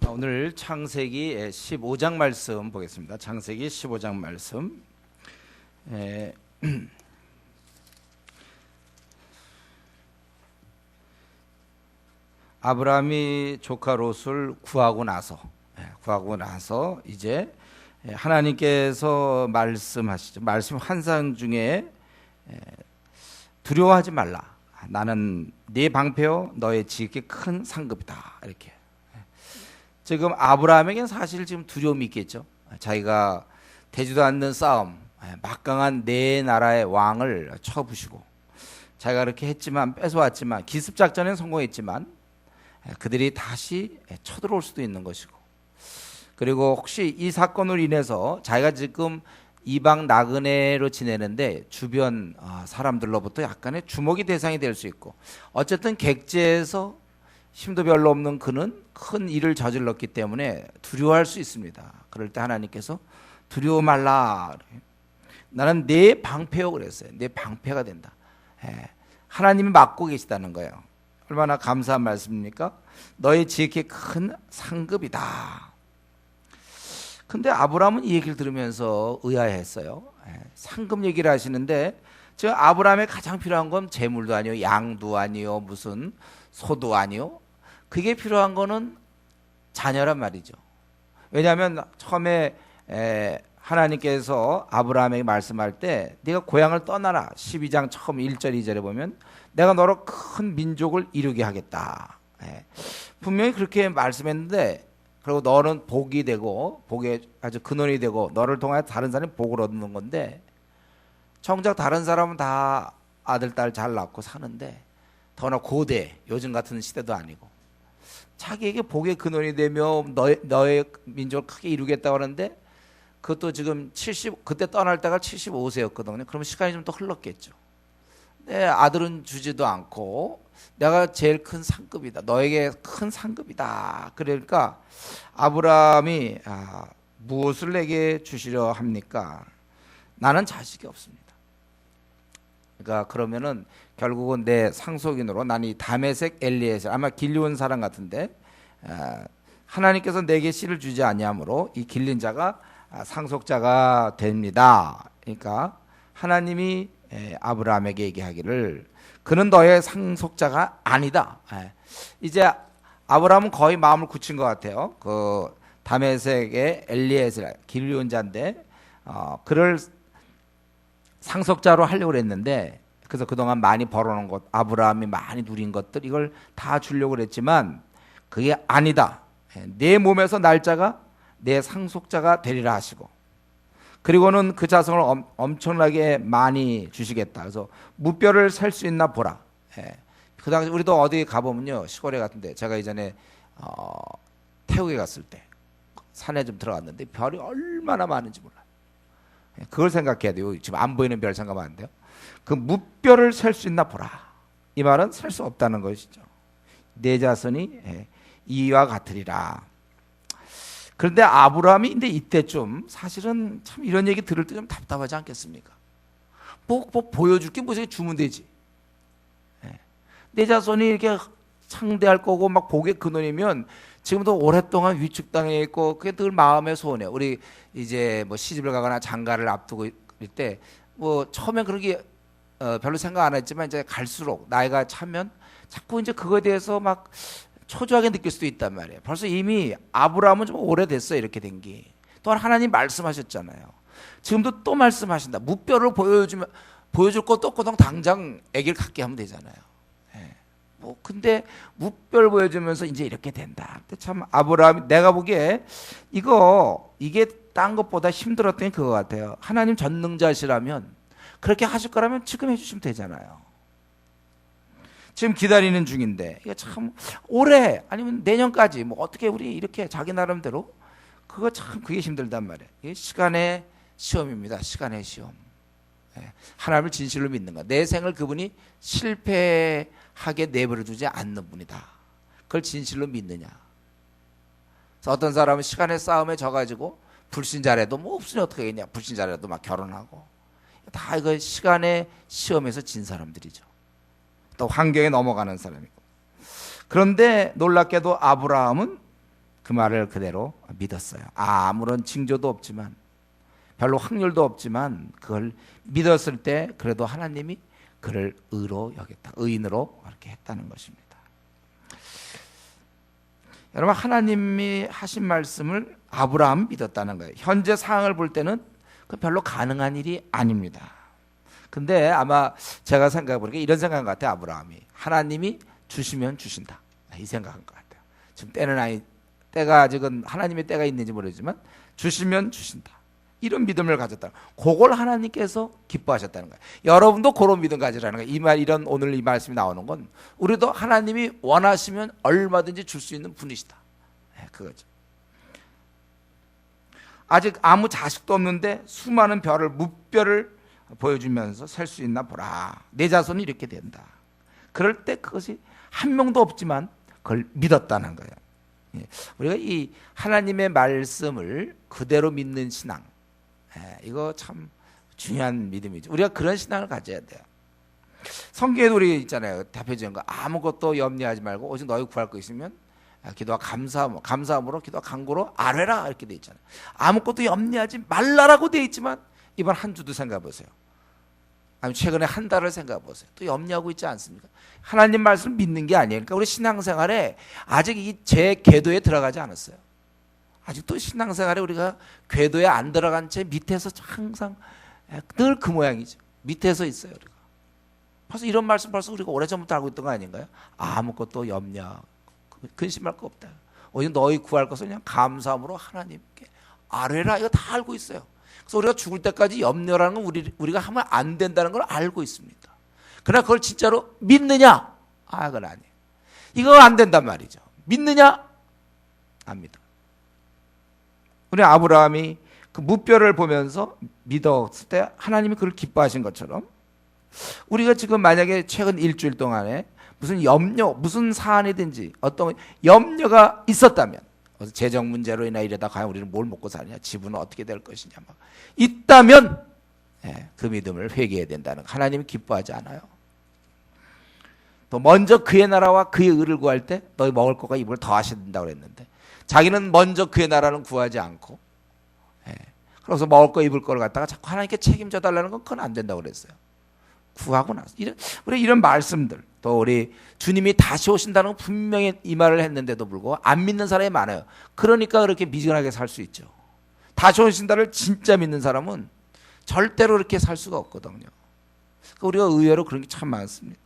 오늘 창세기 15장 말씀 보겠습니다. 창세기 15장 말씀. 아브라함이 조카 롯을 구하고 나서 이제 하나님께서 말씀하시죠. 말씀 환상 중에 두려워하지 말라. 나는 네 방패요 너의 지극히 큰 상급이다. 이렇게. 지금 아브라함에게는 사실 지금 두려움이 있겠죠. 자기가 되지도 않는 싸움, 막강한 네 나라의 왕을 쳐부시고 자기가 그렇게 했지만 뺏어왔지만 기습작전에는 성공했지만 그들이 다시 쳐들어올 수도 있는 것이고, 그리고 혹시 이 사건으로 인해서 자기가 지금 이방 나그네로 지내는데 주변 사람들로부터 약간의 주목의 대상이 될 수 있고, 어쨌든 객지에서 힘도 별로 없는 그는 큰 일을 저질렀기 때문에 두려워할 수 있습니다. 그럴 때 하나님께서 두려워 말라. 나는 내 방패요 그랬어요. 내 방패가 된다. 하나님이 맡고 계시다는 거예요. 얼마나 감사한 말씀입니까? 너의 지극히 큰 상급이다. 근데 아브라함은 이 얘기를 들으면서 의아해했어요. 상급 얘기를 하시는데 저 아브라함에 가장 필요한 건 재물도 아니요, 양도 아니요, 무슨 소도 아니요. 그게 필요한 거는 자녀란 말이죠. 왜냐하면 처음에 하나님께서 아브라함에게 말씀할 때 네가 고향을 떠나라. 12장 처음 1절 2절에 보면 내가 너로 큰 민족을 이루게 하겠다. 분명히 그렇게 말씀했는데, 그리고 너는 복이 되고 복의 아주 근원이 되고 너를 통하여 다른 사람이 복을 얻는 건데, 정작 다른 사람은 다 아들 딸 잘 낳고 사는데, 더나 고대 요즘 같은 시대도 아니고 자기에게 복의 근원이 되며 너의 민족을 크게 이루겠다고 하는데, 그것도 지금 그때 떠날 때가 75세였거든요. 그러면 시간이 좀 더 흘렀겠죠. 내 아들은 주지도 않고 내가 제일 큰 상급이다. 너에게 큰 상급이다. 그러니까 아브라함이 무엇을 내게 주시려 합니까? 나는 자식이 없습니다. 그러니까 그러면은 결국은 내 상속인으로 난 이 다메섹 엘리에셀, 아마 길리온 사람 같은데, 하나님께서 내게 씨를 주지 아니하므로 이 길린 자가 상속자가 됩니다. 그러니까 하나님이 아브라함에게 얘기하기를 그는 너의 상속자가 아니다. 이제 아브라함은 거의 마음을 굳힌 것 같아요. 그 다메섹의 엘리에셀 길리온 자인데 그를 상속자로 하려고 했는데, 그래서 그동안 많이 벌어놓은 것, 아브라함이 많이 누린 것들, 이걸 다 주려고 했지만 그게 아니다. 내 몸에서 날짜가 내 상속자가 되리라 하시고, 그리고는 그 자손을 엄청나게 많이 주시겠다. 그래서 무뼈를 셀 수 있나 보라. 그 당시 우리도 어디 가보면요, 시골에 같은데, 제가 이전에 태국에 갔을 때 산에 좀 들어갔는데 별이 얼마나 많은지 몰라요. 그걸 생각해야 돼요. 지금 안 보이는 별 생각하면 안 돼요. 그 무뼈를 셀 수 있나 보라. 이 말은 셀 수 없다는 것이죠. 내 자손이 이와 같으리라. 그런데 아브라함이 근데 이때쯤 사실은 참 이런 얘기 들을 때 좀 답답하지 않겠습니까? 뭐 보여줄 게 무슨 주면 되지. 내 자손이 이렇게 창대할 거고 막 복의 근원이면 지금도 오랫동안 위축당해 있고 그게 늘 마음의 소원이에요. 우리 이제 뭐 시집을 가거나 장가를 앞두고 있을 때 뭐 처음엔 그렇게 별로 생각 안 했지만 이제 갈수록 나이가 차면 자꾸 이제 그거에 대해서 막 초조하게 느낄 수도 있단 말이에요. 벌써 이미 아브라함은 좀 오래됐어요. 이렇게 된 게. 또한 하나님 말씀하셨잖아요. 지금도 또 말씀하신다. 무뼈를 보여줄 것도 없고 당장 아기를 갖게 하면 되잖아요. 근데 무뼈를 보여주면서 이제 이렇게 된다. 근데 참 아브라함이, 내가 보기에 이게 딴 것보다 힘들었던 게 그거 같아요. 하나님 전능자시라면 그렇게 하실 거라면 지금 해주시면 되잖아요. 지금 기다리는 중인데 이게 참 올해 아니면 내년까지 뭐 어떻게 우리 이렇게 자기 나름대로 그게 힘들단 말이에요. 이게 시간의 시험입니다. 시간의 시험. 하나님을 진실로 믿는 것. 내 생을 그분이 실패하게 내버려 두지 않는 분이다. 그걸 진실로 믿느냐. 그래서 어떤 사람은 시간의 싸움에 져가지고 불신자라도 뭐 없으니 어떻게 하겠냐. 불신자라도 막 결혼하고. 다 이거 시간의 시험에서 진 사람들이죠. 또 환경에 넘어가는 사람이고. 그런데 놀랍게도 아브라함은 그 말을 그대로 믿었어요. 아무런 징조도 없지만, 별로 확률도 없지만 그걸 믿었을 때 그래도 하나님이 그를 의로 여겼다, 의인으로 이렇게 했다는 것입니다. 여러분, 하나님이 하신 말씀을 아브라함 믿었다는 거예요. 현재 상황을 볼 때는 그 별로 가능한 일이 아닙니다. 근데 아마 제가 생각해 보니까 이런 생각인 것 같아요. 아브라함이 하나님이 주시면 주신다, 이 생각한 것 같아요. 지금 때가 아직은 하나님의 때가 있는지 모르지만 주시면 주신다, 이런 믿음을 가졌다. 그걸 하나님께서 기뻐하셨다는 거예요. 여러분도 그런 믿음 가지라는 거예요. 이런 오늘 이 말씀이 나오는 건 우리도 하나님이 원하시면 얼마든지 줄 수 있는 분이시다, 그거죠. 아직 아무 자식도 없는데 수많은 별을, 무별을 보여주면서 살 수 있나 보라. 내 자손이 이렇게 된다. 그럴 때 그것이 한 명도 없지만 그걸 믿었다는 거예요. 우리가 이 하나님의 말씀을 그대로 믿는 신앙, 이거 참 중요한 믿음이죠. 우리가 그런 신앙을 가져야 돼요. 성경에도 우리 있잖아요. 대표적인 거, 아무것도 염려하지 말고 오직 너희 구할 거 있으면 기도와 감사함으로 기도와 간구로 아뢰라, 이렇게 돼 있잖아요. 아무것도 염려하지 말라라고 돼 있지만 이번 한 주도 생각해 보세요. 아니면 최근에 한 달을 생각해 보세요. 또 염려하고 있지 않습니까? 하나님 말씀을 믿는 게 아니에요. 그러니까 우리 신앙생활에 아직 이 제 궤도에 들어가지 않았어요. 아직도 신앙생활에 우리가 궤도에 안 들어간 채 밑에서 항상 늘 그 모양이죠. 밑에서 있어요, 우리가. 벌써 이런 말씀 벌써 우리가 오래전부터 알고 있던 거 아닌가요? 아무것도 염려, 근심할 거 없다. 오직 너희 구할 것을 그냥 감사함으로 하나님께 아뢰라, 이거 다 알고 있어요. 그래서 우리가 죽을 때까지 염려라는 건 우리가 하면 안 된다는 걸 알고 있습니다. 그러나 그걸 진짜로 믿느냐? 그건 아니에요. 이거 안 된단 말이죠. 믿느냐? 안 믿어. 우리 아브라함이 그 무뼈를 보면서 믿었을 때 하나님이 그를 기뻐하신 것처럼 우리가 지금 만약에 최근 일주일 동안에 무슨 염려, 무슨 사안이든지 어떤 염려가 있었다면, 재정 문제로 인해 이러다 과연 우리는 뭘 먹고 사느냐, 집은 어떻게 될 것이냐, 막 있다면 그 믿음을 회개해야 된다는 거. 하나님이 기뻐하지 않아요. 또 먼저 그의 나라와 그의 의를 구할 때 너희 먹을 것과 입을 걸 더하셔야 된다고 그랬는데 자기는 먼저 그의 나라는 구하지 않고, 그래서 먹을 거 입을 거를 갖다가 자꾸 하나님께 책임져 달라는 건 그건 안 된다고 그랬어요. 구하고 나서 우리 이런 말씀들, 또 우리 주님이 다시 오신다는 건 분명히 이 말을 했는데도 불구하고 안 믿는 사람이 많아요. 그러니까 그렇게 미진하게 살 수 있죠. 다시 오신다를 진짜 믿는 사람은 절대로 그렇게 살 수가 없거든요. 우리가 의외로 그런 게 참 많습니다.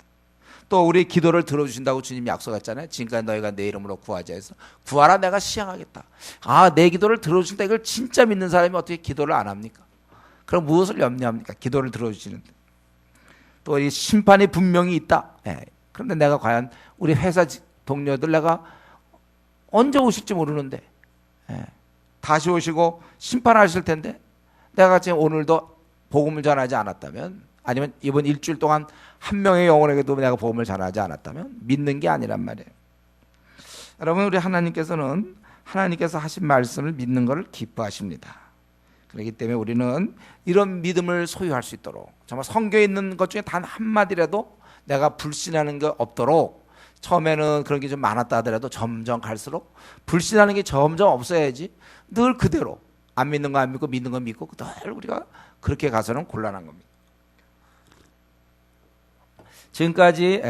또 우리 기도를 들어주신다고 주님이 약속했잖아요. 지금까지 너희가 내 이름으로 구하자 해서 구하라, 내가 시행하겠다. 내 기도를 들어주신다, 이걸 진짜 믿는 사람이 어떻게 기도를 안 합니까? 그럼 무엇을 염려합니까? 기도를 들어주시는데. 또 이 심판이 분명히 있다. 그런데 내가 과연 우리 회사 동료들 내가 언제 오실지 모르는데 다시 오시고 심판하실 텐데 내가 지금 오늘도 복음을 전하지 않았다면, 아니면 이번 일주일 동안 한 명의 영혼에게도 내가 복음을 전하지 않았다면 믿는 게 아니란 말이에요. 여러분, 우리 하나님께서 하신 말씀을 믿는 것을 기뻐하십니다. 그렇기 때문에 우리는 이런 믿음을 소유할 수 있도록, 정말 성경에 있는 것 중에 단 한마디라도 내가 불신하는 게 없도록, 처음에는 그런 게 좀 많았다 하더라도 점점 갈수록 불신하는 게 점점 없어야지 늘 그대로 안 믿는 거 안 믿고 믿는 거 믿고 늘 우리가 그렇게 가서는 곤란한 겁니다. 지금까지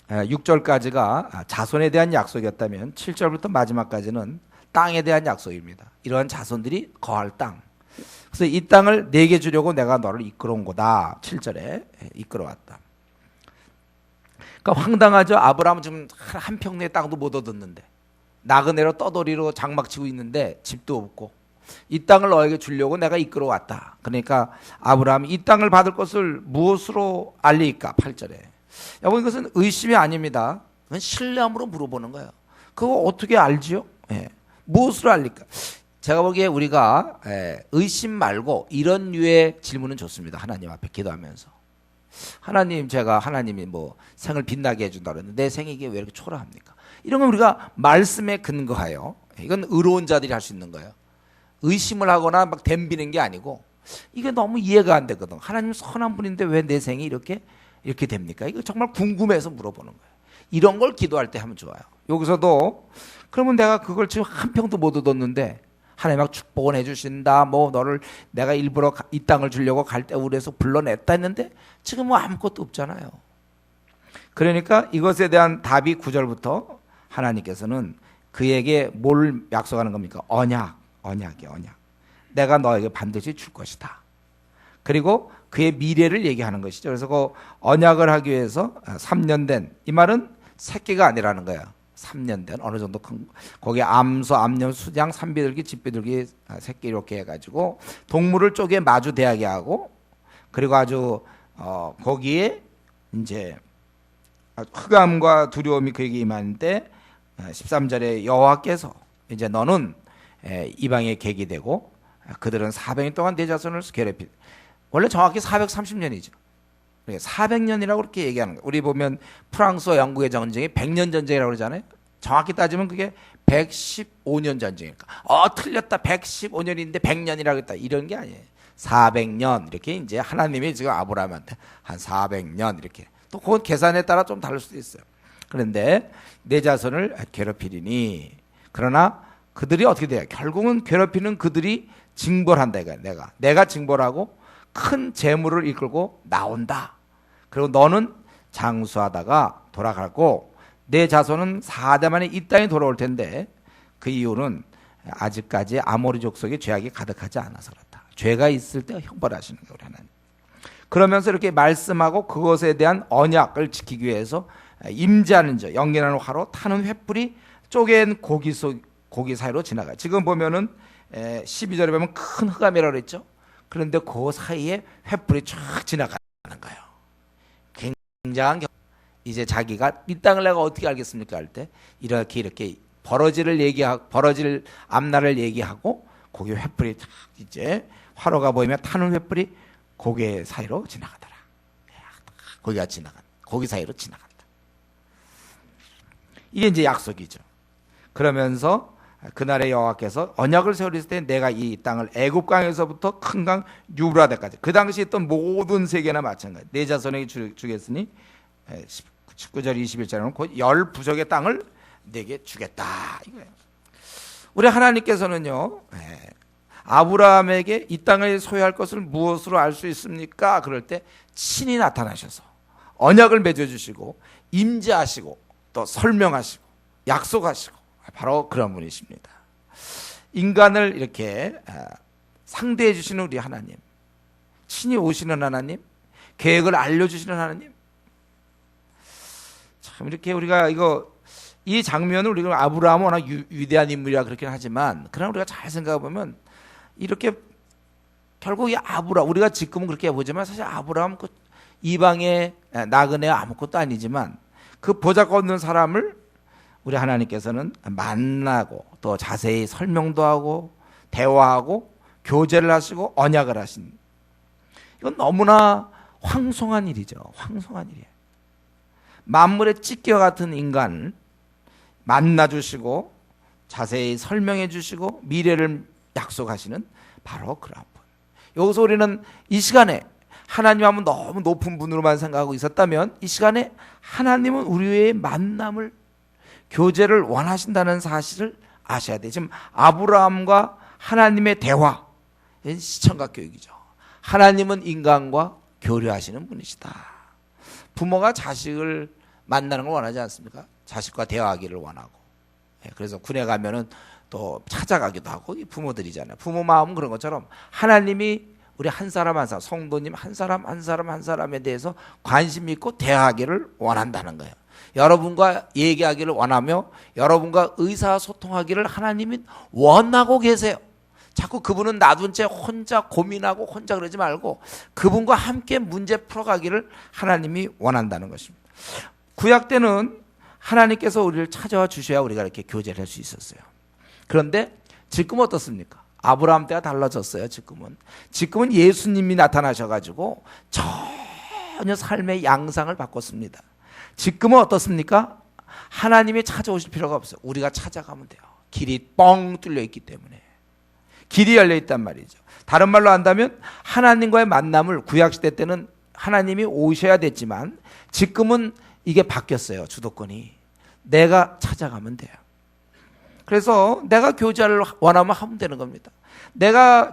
6절까지가 자손에 대한 약속이었다면 7절부터 마지막까지는 땅에 대한 약속입니다. 이러한 자손들이 거할 땅. 그래서 이 땅을 내게 주려고 내가 너를 이끌어온 거다. 7절에 이끌어왔다. 그러니까 황당하죠. 아브라함은 지금 한 평내의 땅도 못 얻었는데, 나그네로 떠돌이로 장막치고 있는데 집도 없고, 이 땅을 너에게 주려고 내가 이끌어왔다. 그러니까 아브라함이 이 땅을 받을 것을 무엇으로 알리까? 8절에. 여러분, 이것은 의심이 아닙니다. 그건 신뢰함으로 물어보는 거예요. 그거 어떻게 알지요? 무엇으로 알릴까? 제가 보기에 우리가 의심 말고 이런 류의 질문은 좋습니다. 하나님 앞에 기도하면서. 하나님이 뭐 생을 빛나게 해준다 그러는데 내 생이 이게 왜 이렇게 초라합니까? 이런 건 우리가 말씀에 근거하여, 이건 의로운 자들이 할 수 있는 거예요. 의심을 하거나 막 덤비는 게 아니고, 이게 너무 이해가 안 되거든. 하나님 선한 분인데 왜 내 생이 이렇게 됩니까? 이거 정말 궁금해서 물어보는 거예요. 이런 걸 기도할 때 하면 좋아요. 여기서도 그러면 내가 그걸 지금 한 평도 못 얻었는데 하나님 막 축복을 해주신다. 뭐 너를 내가 일부러 이 땅을 주려고 갈대우에서 불러냈다 했는데 지금 뭐 아무것도 없잖아요. 그러니까 이것에 대한 답이 9절부터 하나님께서는 그에게 뭘 약속하는 겁니까? 언약이야. 내가 너에게 반드시 줄 것이다. 그리고 그의 미래를 얘기하는 것이죠. 그래서 그 언약을 하기 위해서 3년 된, 이 말은 새끼가 아니라는 거야. 3년 된 어느 정도 큰, 거기에 암소, 암염, 수장, 산비둘기, 집비둘기 새끼 이렇게 해가지고 동물을 쪼개 마주 대하게 하고, 그리고 아주 거기에 이제 흑암과 두려움이 그에게 임하는데 13절에 여호와께서 이제 너는 이방의 객이 되고 그들은 400년 동안 내 자손을 괴롭히, 원래 정확히 430년이죠. 400년이라고 그렇게 얘기하는 거예요. 우리 보면 프랑스와 영국의 전쟁이 100년 전쟁이라고 그러잖아요. 정확히 따지면 그게 115년 전쟁일까? 틀렸다. 115년인데 100년이라고 했다. 이런 게 아니에요. 400년 이렇게 이제 하나님이 지금 아브라함한테 한 400년 이렇게, 또 그건 계산에 따라 좀 다를 수도 있어요. 그런데 내 자손을 괴롭히리니, 그러나 그들이 어떻게 돼요? 결국은 괴롭히는 그들이 징벌한다 이거야. 내가 징벌하고 큰 재물을 이끌고 나온다. 그리고 너는 장수하다가 돌아가고 내 자손은 4대 만에 이 땅에 돌아올 텐데 그 이유는 아직까지 아모리 족속의 죄악이 가득하지 않아서 그렇다. 죄가 있을 때 형벌하시는 거예요, 우리 하나님. 그러면서 이렇게 말씀하고 그것에 대한 언약을 지키기 위해서 임재하는 자, 연기나는 화로 타는 횃불이 쪼갠 고기 사이로 지나가요. 지금 보면은 12절에 보면 큰 흑암이라고 그랬죠. 그런데 그 사이에 횃불이 쫙 지나가는 거예요. 굉장한 이제 자기가 이 땅을 내가 어떻게 알겠습니까 할 때 이렇게 버러질 앞날을 얘기하고 거기 횃불이 쫙 이제 화로가 보이면 타는 횃불이 고개 사이로 지나가더라. 고기 사이로 지나간다. 이게 이제 약속이죠. 그러면서 그날의 여호와께서 언약을 세우실 때 내가 이 땅을 애굽 강에서부터 큰 강 유브라데까지, 그 당시 있던 모든 세계나 마찬가지, 내 자손에게 주겠으니 19절 21절에는 곧 10부족의 땅을 내게 주겠다 이거예요. 우리 하나님께서는요, 아브라함에게 이 땅을 소유할 것을 무엇으로 알 수 있습니까? 그럴 때 친히 나타나셔서 언약을 맺어주시고 임재하시고 또 설명하시고 약속하시고 바로 그런 분이십니다. 인간을 이렇게 상대해 주시는 우리 하나님, 친히 오시는 하나님, 계획을 알려주시는 하나님. 참 이렇게 우리가 이 장면을 우리가 아브라함은 워낙 위대한 인물이라 그렇긴 하지만, 그러나 우리가 잘 생각해 보면 이렇게 결국 이 우리가 지금은 그렇게 보지만 사실 아브라함 그 이방의 나그네 아무것도 아니지만 그 보잘것 없는 사람을 우리 하나님께서는 만나고 또 자세히 설명도 하고 대화하고 교제를 하시고 언약을 하신, 이건 너무나 황송한 일이죠. 황송한 일이에요. 만물의 찢겨 같은 인간을 만나주시고 자세히 설명해 주시고 미래를 약속하시는 바로 그런 분. 여기서 우리는 이 시간에 하나님 하면 너무 높은 분으로만 생각하고 있었다면, 이 시간에 하나님은 우리의 만남을, 교제를 원하신다는 사실을 아셔야 돼요. 지금 아브라함과 하나님의 대화, 시청각 교육이죠. 하나님은 인간과 교류하시는 분이시다. 부모가 자식을 만나는 걸 원하지 않습니까? 자식과 대화하기를 원하고. 그래서 군에 가면은 또 찾아가기도 하고, 이 부모들이잖아요. 부모 마음은 그런 것처럼 하나님이 우리 한 사람 한 사람, 성도님 한 사람에 대해서 관심 있고 대화하기를 원한다는 거예요. 여러분과 얘기하기를 원하며 여러분과 의사소통하기를 하나님이 원하고 계세요. 자꾸 그분은 놔둔 채 혼자 고민하고 혼자 그러지 말고 그분과 함께 문제 풀어가기를 하나님이 원한다는 것입니다. 구약 때는 하나님께서 우리를 찾아와 주셔야 우리가 이렇게 교제를 할 수 있었어요. 그런데 지금 어떻습니까? 아브라함 때가 달라졌어요. 지금은 예수님이 나타나셔가지고 전혀 삶의 양상을 바꿨습니다. 지금은 어떻습니까? 하나님이 찾아오실 필요가 없어요. 우리가 찾아가면 돼요. 길이 뻥 뚫려 있기 때문에. 길이 열려 있단 말이죠. 다른 말로 한다면 하나님과의 만남을 구약시대 때는 하나님이 오셔야 됐지만 지금은 이게 바뀌었어요. 주도권이. 내가 찾아가면 돼요. 그래서 내가 교제를 원하면 하면 되는 겁니다.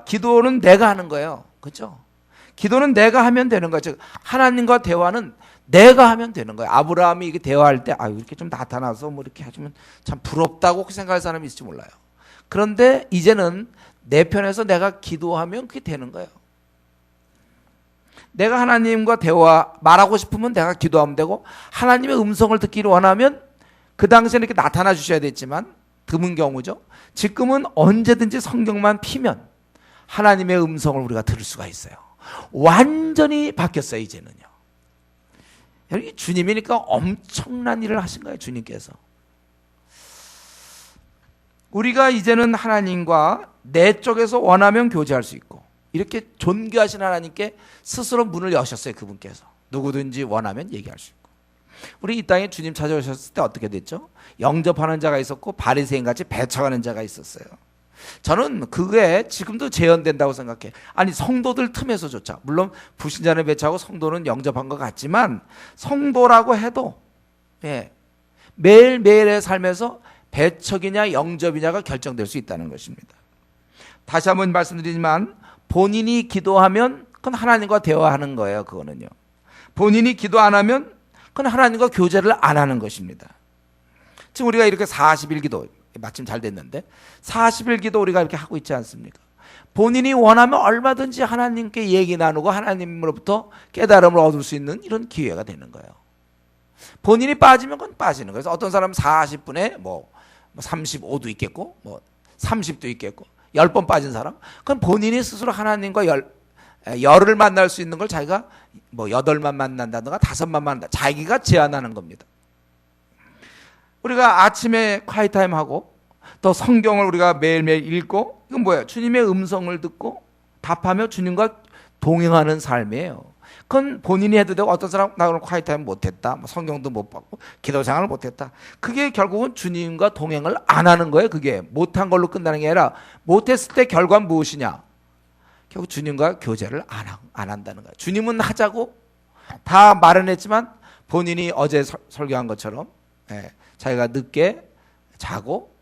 기도는 내가 하는 거예요. 그렇죠? 기도는 내가 하면 되는 거죠. 하나님과 대화는 내가 하면 되는 거예요. 아브라함이 이렇게 대화할 때, 이렇게 좀 나타나서 뭐 이렇게 하시면 참 부럽다고 생각할 사람이 있을지 몰라요. 그런데 이제는 내 편에서 내가 기도하면 그게 되는 거예요. 내가 하나님과 말하고 싶으면 내가 기도하면 되고, 하나님의 음성을 듣기를 원하면 그 당시에는 이렇게 나타나 주셔야 됐지만, 드문 경우죠. 지금은 언제든지 성경만 피면 하나님의 음성을 우리가 들을 수가 있어요. 완전히 바뀌었어요, 이제는요. 여기 주님이니까 엄청난 일을 하신 거예요, 주님께서. 우리가 이제는 하나님과 내 쪽에서 원하면 교제할 수 있고, 이렇게 존귀하신 하나님께 스스로 문을 여셨어요, 그분께서. 누구든지 원하면 얘기할 수 있고. 우리 이 땅에 주님 찾아오셨을 때 어떻게 됐죠? 영접하는 자가 있었고 바리새인같이 배척하는 자가 있었어요. 저는 그게 지금도 재현된다고 생각해. 아니, 성도들 틈에서조차, 물론 불신자는 배척하고 성도는 영접한 것 같지만, 성도라고 해도 매일매일의 삶에서 배척이냐 영접이냐가 결정될 수 있다는 것입니다. 다시 한번 말씀드리지만, 본인이 기도하면 그건 하나님과 대화하는 거예요. 그거는요. 본인이 기도 안 하면 그건 하나님과 교제를 안 하는 것입니다. 지금 우리가 이렇게 40일 기도, 마침 잘 됐는데 40일 기도 우리가 이렇게 하고 있지 않습니까? 본인이 원하면 얼마든지 하나님께 얘기 나누고 하나님으로부터 깨달음을 얻을 수 있는 이런 기회가 되는 거예요. 본인이 빠지면 그건 빠지는 거예요. 그래서 어떤 사람은 40분에 뭐 35도 있겠고 뭐 30도 있겠고 10번 빠진 사람, 그건 본인이 스스로 하나님과 열을 만날 수 있는 걸 자기가 뭐 8만 만난다든가 5만 만난다, 자기가 제한하는 겁니다. 우리가 아침에 콰이타임 하고 또 성경을 우리가 매일매일 읽고, 이건 뭐예요? 주님의 음성을 듣고 답하며 주님과 동행하는 삶이에요. 그건 본인이 해도 되고, 어떤 사람 나 오늘 콰이타임 못했다, 뭐 성경도 못 받고 기도 생활을 못했다, 그게 결국은 주님과 동행을 안 하는 거예요. 그게 못한 걸로 끝나는 게 아니라, 못했을 때 결과는 무엇이냐? 결국 주님과 교제를 안 한다는 거예요. 주님은 하자고 다 말은 했지만 본인이 어제 설교한 것처럼 자기가 늦게 자고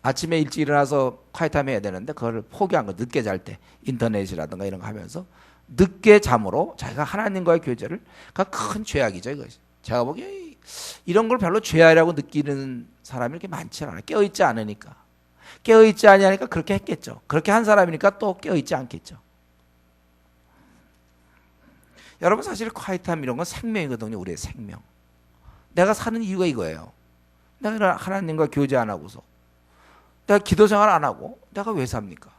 아침에 일찍 일어나서 콰이타임 해야 되는데 그걸 포기한 거, 늦게 잘 때 인터넷이라든가 이런 거 하면서 늦게 잠으로 자기가 하나님과의 교제를, 그러니까 큰 죄악이죠, 이것이. 제가 보기에 이런 걸 별로 죄악이라고 느끼는 사람이 이렇게 많지 않아요. 깨어있지 않으니까. 깨어있지 않으니까 그렇게 했겠죠. 그렇게 한 사람이니까 또 깨어있지 않겠죠. 여러분, 사실 콰이타임 이런 건 생명이거든요. 우리의 생명. 내가 사는 이유가 이거예요. 내가 하나님과 교제 안 하고서, 내가 기도 생활 안 하고 내가 왜 삽니까?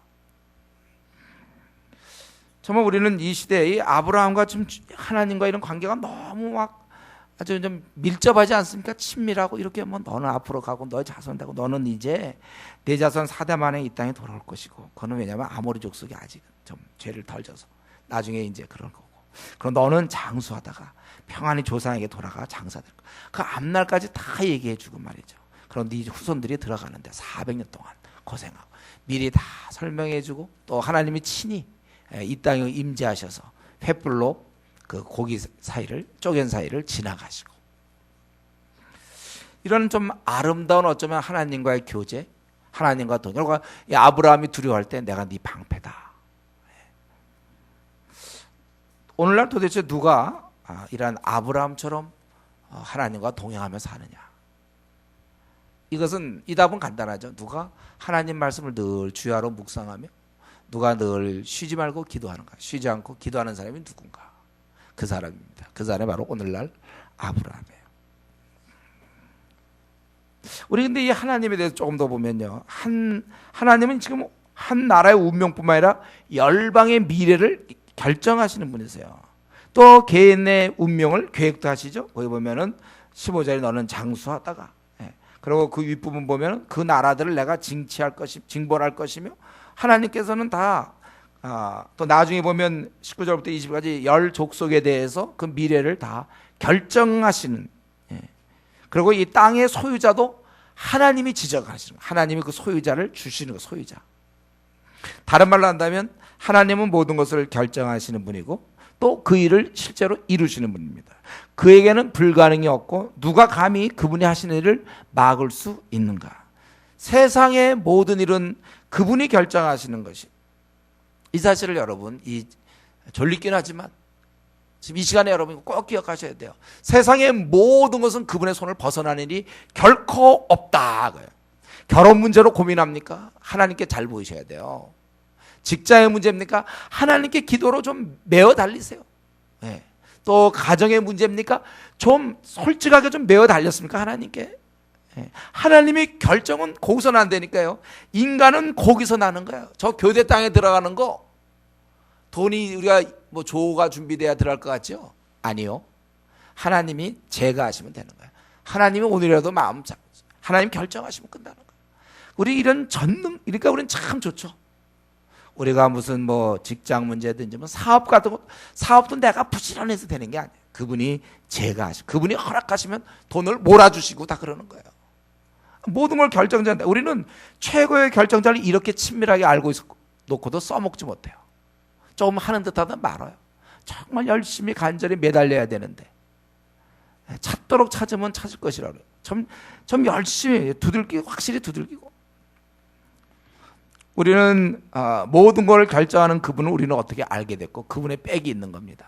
정말 우리는 이 시대에 아브라함과 좀 하나님과 이런 관계가 너무 막 아주 좀 밀접하지 않습니까? 친밀하고 이렇게 뭐 너는 앞으로 가고 너의 자손 되고 너는 이제 내 자손 4대 만에 이 땅에 돌아올 것이고, 그거는 왜냐하면 아모리 족속이 아직 좀 죄를 덜 져서 나중에 이제 그럴 거고, 그럼 너는 장수하다가 평안히 조상에게 돌아가 장사될 거야. 그 앞날까지 다 얘기해 주고 말이죠. 그럼 네 후손들이 들어가는데 400년 동안 고생하고 미리 다 설명해 주고, 또 하나님이 친히 이 땅에 임재하셔서 횃불로 그 고기 사이를, 쪼갠 사이를 지나가시고, 이런 좀 아름다운, 어쩌면 하나님과의 교제, 하나님과 동행. 그러니까 아브라함이 두려워할 때 내가 네 방패다. 오늘날 도대체 누가 이런 아브라함처럼 하나님과 동행하며 사느냐? 이것은, 이 답은 간단하죠. 누가 하나님 말씀을 늘 주야로 묵상하며 누가 늘 쉬지 말고 기도하는가? 쉬지 않고 기도하는 사람이 누군가? 그 사람입니다. 그 사람이 바로 오늘날 아브라함이에요. 우리 근데 이 하나님에 대해서 조금 더 보면요, 하나님은 지금 한 나라의 운명뿐만 아니라 열방의 미래를 결정하시는 분이세요. 또 개인의 운명을 계획도 하시죠. 거기 보면은 15절에 너는 장수하다가, 그리고 그 윗부분 보면은 그 나라들을 내가 징벌할 것이며, 하나님께서는 다 또 나중에 보면 19절부터 20까지 열 족속에 대해서 그 미래를 다 결정하시는, 그리고 이 땅의 소유자도 하나님이 지정하시는, 하나님이 그 소유자를 주시는 거, 소유자. 다른 말로 한다면 하나님은 모든 것을 결정하시는 분이고 또 그 일을 실제로 이루시는 분입니다. 그에게는 불가능이 없고 누가 감히 그분이 하시는 일을 막을 수 있는가? 세상의 모든 일은 그분이 결정하시는 것이, 이 사실을 여러분, 이 졸리긴 하지만 지금 이 시간에 여러분 꼭 기억하셔야 돼요. 세상의 모든 것은 그분의 손을 벗어나는 일이 결코 없다. 결혼 문제로 고민합니까? 하나님께 잘 보이셔야 돼요. 직장의 문제입니까? 하나님께 기도로 좀 메어 달리세요. 네. 또 가정의 문제입니까? 좀 솔직하게 좀 메어 달렸습니까? 하나님께. 네. 하나님의 결정은 거기서 안 되니까요. 인간은 거기서 나는 거예요. 저 교대 땅에 들어가는 거 돈이 우리가 뭐 조가 준비돼야 들어갈 것 같죠? 아니요. 하나님이 제거하시면 되는 거예요. 하나님이 오늘이라도 마음 잡으세요. 하나님 결정하시면 끝나는 거예요. 우리 이런 전능, 그러니까 우리는 참 좋죠. 우리가 무슨 뭐 직장 문제든지 뭐 사업 같은 거, 사업도 내가 부지런해서 되는 게 아니에요. 그분이 제거하시고, 그분이 허락하시면 돈을 몰아주시고 다 그러는 거예요. 모든 걸 결정자인데 우리는 최고의 결정자를 이렇게 친밀하게 알고 놓고도 써먹지 못해요. 조금 하는 듯하다 말아요. 정말 열심히 간절히 매달려야 되는데 찾도록 찾으면 찾을 것이라고 그래요. 좀 열심히 두들기고, 확실히 두들기고. 우리는 모든 걸 결정하는 그분을 우리는 어떻게 알게 됐고, 그분의 백이 있는 겁니다.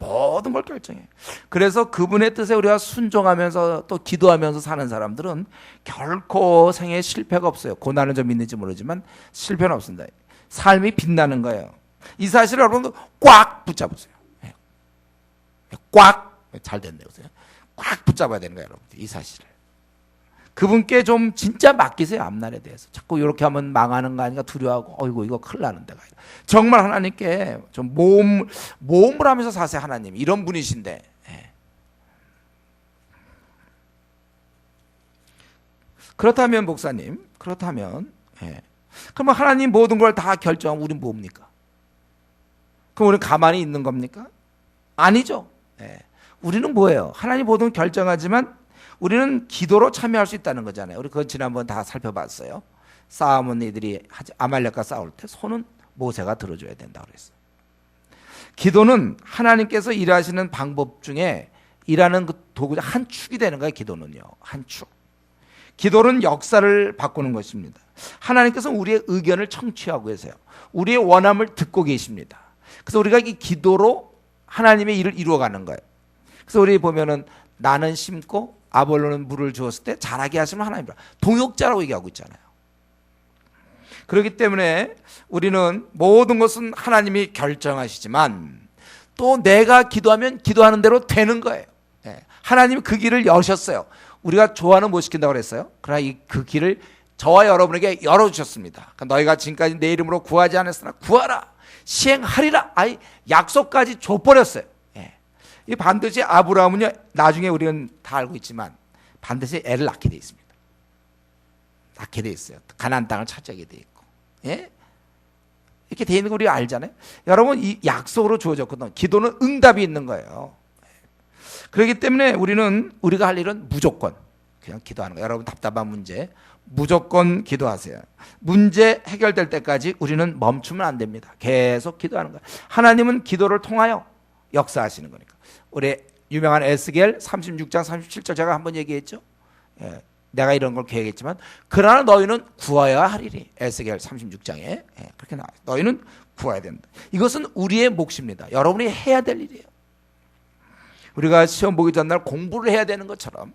모든 걸 결정해. 그래서 그분의 뜻에 우리가 순종하면서 또 기도하면서 사는 사람들은 결코 생에 실패가 없어요. 고난은 좀 있는지 모르지만 실패는 없습니다. 삶이 빛나는 거예요. 이 사실을 여러분도 꽉 붙잡으세요. 꽉, 잘 됐네요. 꽉 붙잡아야 되는 거예요, 여러분. 이 사실을. 그분께 좀 진짜 맡기세요. 앞날에 대해서. 자꾸 이렇게 하면 망하는 거 아닌가 두려워하고, 어이구 이거 큰일 나는데. 정말 하나님께 좀 모험을 하면서 사세요. 하나님 이런 분이신데. 그렇다면 목사님, 그렇다면 그러면 하나님 모든 걸 다 결정하고 우리는 뭡니까? 그럼 우리는 가만히 있는 겁니까? 아니죠. 우리는 뭐예요? 하나님 모든 걸 결정하지만 우리는 기도로 참여할 수 있다는 거잖아요. 우리 그건 지난번 다 살펴봤어요. 싸움은 이들이 아말렉과 싸울 때 손은 모세가 들어줘야 된다고 그랬어요. 기도는 하나님께서 일하시는 방법 중에 일하는 그 도구자 한 축이 되는 거예요. 기도는요. 한 축. 기도는 역사를 바꾸는 것입니다. 하나님께서 우리의 의견을 청취하고 계세요. 우리의 원함을 듣고 계십니다. 그래서 우리가 이 기도로 하나님의 일을 이루어가는 거예요. 그래서 우리 보면은 나는 심고 아볼로는 물을 주었을 때 자라게 하시면 하나님이라. 동역자라고 얘기하고 있잖아요. 그렇기 때문에 우리는 모든 것은 하나님이 결정하시지만 또 내가 기도하면 기도하는 대로 되는 거예요. 하나님이 그 길을 여셨어요. 우리가 좋아하는 못 시킨다고 그랬어요. 그러나 그 길을 저와 여러분에게 열어주셨습니다. 그러니까 너희가 지금까지 내 이름으로 구하지 않았으나 구하라. 시행하리라. 아니 약속까지 줘버렸어요. 이 반드시 아브라함은요, 나중에 우리는 다 알고 있지만 반드시 애를 낳게 돼 있습니다. 낳게 돼 있어요. 가나안 땅을 차지하게 돼 있고, 이렇게 돼 있는 거 우리가 알잖아요. 여러분 이 약속으로 주어졌거든. 기도는 응답이 있는 거예요. 그렇기 때문에 우리가 할 일은 무조건 그냥 기도하는 거예요. 여러분 답답한 문제 무조건 기도하세요. 문제 해결될 때까지 우리는 멈추면 안 됩니다. 계속 기도하는 거예요. 하나님은 기도를 통하여 역사하시는 거니까. 우리 유명한 에스겔 36장 37절 제가 한번 얘기했죠. 내가 이런 걸 계획했지만 그러나 너희는 구하여야 하리니. 에스겔 36장에 그렇게 나와요. 너희는 구해야 된다. 이것은 우리의 몫입니다. 여러분이 해야 될 일이에요. 우리가 시험 보기 전날 공부를 해야 되는 것처럼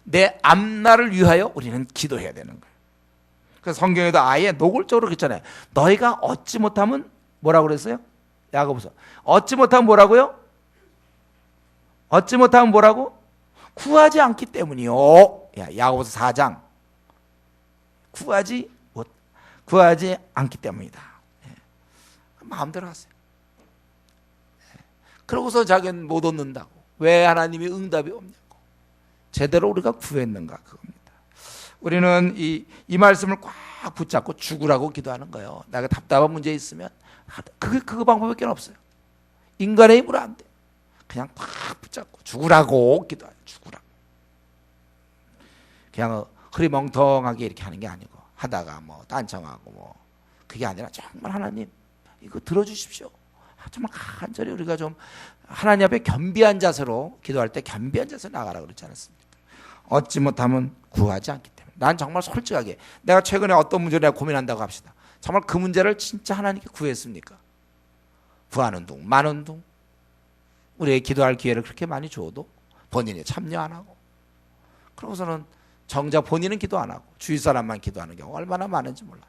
내 앞날을 위하여 우리는 기도해야 되는 거예요. 그래서 성경에도 아예 노골적으로 그랬잖아요. 너희가 얻지 못하면 뭐라고 그랬어요? 야고보서. 얻지 못하면 뭐라고요? 얻지 못하면 뭐라고? 구하지 않기 때문이요. 야고보서 4장. 구하지 않기 때문이다. 마음대로 하세요. 그러고서 자기는 못 얻는다고. 왜 하나님이 응답이 없냐고. 제대로 우리가 구했는가 그겁니다. 우리는 이 말씀을 꽉 붙잡고 죽으라고 기도하는 거예요. 내가 답답한 문제 있으면 그 방법밖에 없어요. 인간의 힘으로 안 돼. 그냥 꽉 붙잡고 죽으라고 기도해요. 죽으라고. 그냥 흐리멍텅하게 이렇게 하는 게 아니고 하다가 뭐 딴청하고 뭐 그게 아니라 정말 하나님 이거 들어주십시오. 정말 간절히 우리가 좀 하나님 앞에 겸비한 자세로 기도할 때 겸비한 자세로 나가라 그러지 않았습니까? 얻지 못하면 구하지 않기 때문에 난 정말 솔직하게 내가 최근에 어떤 문제를 내가 고민한다고 합시다. 정말 그 문제를 진짜 하나님께 구했습니까? 구하는 둥 마는 둥 우리에게 기도할 기회를 그렇게 많이 줘도 본인이 참여 안 하고, 그러고서는 정작 본인은 기도 안 하고 주위 사람만 기도하는 경우가 얼마나 많은지 몰라요.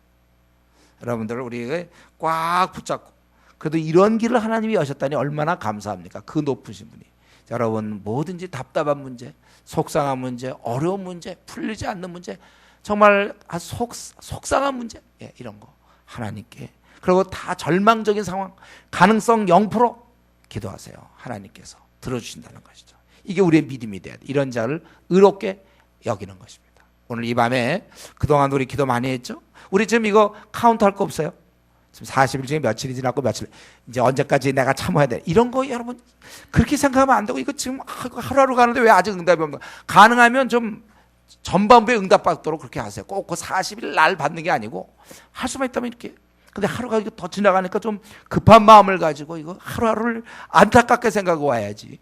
여러분들 우리에게 꽉 붙잡고 그래도 이런 길을 하나님이 여셨다니 얼마나 감사합니까? 그 높으신 분이. 여러분 뭐든지 답답한 문제, 속상한 문제, 어려운 문제, 풀리지 않는 문제, 정말 속상한 문제, 이런 거 하나님께, 그리고 다 절망적인 상황, 가능성 0% 기도하세요. 하나님께서 들어주신다는 것이죠. 이게 우리의 믿음이 돼야 돼. 이런 자를 의롭게 여기는 것입니다. 오늘 이 밤에 그동안 우리 기도 많이 했죠? 우리 지금 이거 카운트할 거 없어요? 지금 40일 중에 며칠이 지났고 며칠, 이제 언제까지 내가 참아야 돼, 이런 거 여러분 그렇게 생각하면 안 되고, 이거 지금 하루하루 가는데 왜 아직 응답이 없나? 가능하면 좀 전반부에 응답받도록 그렇게 하세요. 꼭 그 40일 날 받는 게 아니고 할 수만 있다면 이렇게. 근데 하루가 더 지나가니까 좀 급한 마음을 가지고 이거 하루하루를 안타깝게 생각하고 와야지.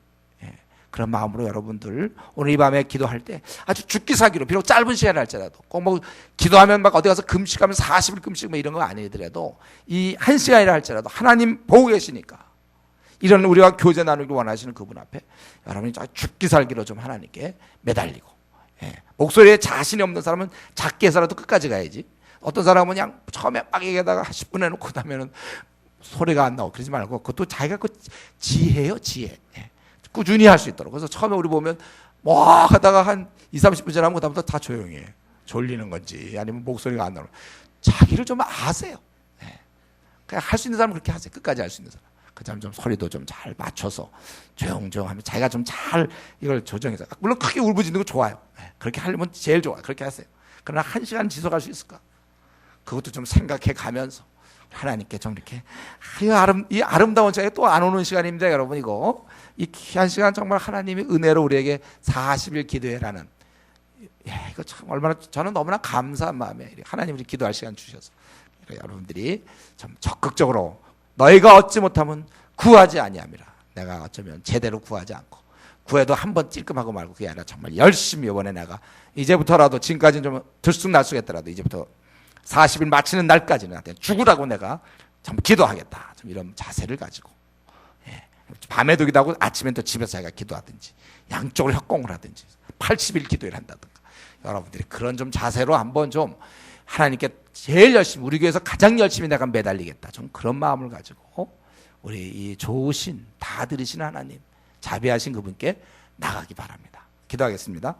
그런 마음으로 여러분들 오늘 이 밤에 기도할 때 아주 죽기 살기로, 비록 짧은 시간 할지라도, 꼭 뭐 기도하면 막 어디 가서 금식하면 40일 금식 뭐 이런 거 아니더라도 이 한 시간이라 할지라도 하나님 보고 계시니까, 이런 우리와 교제 나누기 원하시는 그분 앞에 여러분이 죽기 살기로 좀 하나님께 매달리고, 목소리에 자신이 없는 사람은 작게 해서라도 끝까지 가야지. 어떤 사람은 그냥 처음에 막 얘기하다가 10분 해놓고 나면은 소리가 안 나오고 그러지 말고, 그것도 자기가 그 지혜예요, 지혜. 꾸준히 할 수 있도록. 그래서 처음에 우리 보면 뭐 하다가 한 20-30분 지나면 그다음부터 다 조용해. 졸리는 건지 아니면 목소리가 안 나오는, 자기를 좀 아세요. 그냥 할 수 있는 사람은 그렇게 하세요. 끝까지 할 수 있는 사람. 그 다음에 좀 소리도 좀 잘 맞춰서 조용조용하면 자기가 좀 잘 이걸 조정해서, 물론 크게 울부짖는 거 좋아요. 그렇게 하려면 제일 좋아요. 그렇게 하세요. 그러나 1시간 지속할 수 있을까? 그것도 좀 생각해 가면서 하나님께 좀 이렇게, 이 아름다운 시간에 또 안 오는 시간입니다, 여러분. 이 귀한 시간 정말 하나님이 은혜로 우리에게 40일 기도해라는, 이거 참 얼마나 저는 너무나 감사한 마음에 하나님이 기도할 시간 주셔서, 여러분들이 좀 적극적으로 너희가 얻지 못하면 구하지 아니함이라. 내가 어쩌면 제대로 구하지 않고, 구해도 한번 찔끔하고 말고 그게 아니라 정말 열심히 이번에 내가 이제부터라도, 지금까지는 좀 들쑥날쑥했더라도 이제부터 40일 마치는 날까지는 나한테 죽으라고 내가 참 기도하겠다, 좀 이런 자세를 가지고, 밤에도 기도하고 아침엔 또 집에서 자기가 기도하든지 양쪽으로 협공을 하든지 80일 기도를 한다든가, 여러분들이 그런 좀 자세로 한번 좀 하나님께 제일 열심히, 우리 교회에서 가장 열심히 내가 매달리겠다, 좀 그런 마음을 가지고 우리 이 좋으신 다 들으시는 하나님, 자비하신 그분께 나가기 바랍니다. 기도하겠습니다.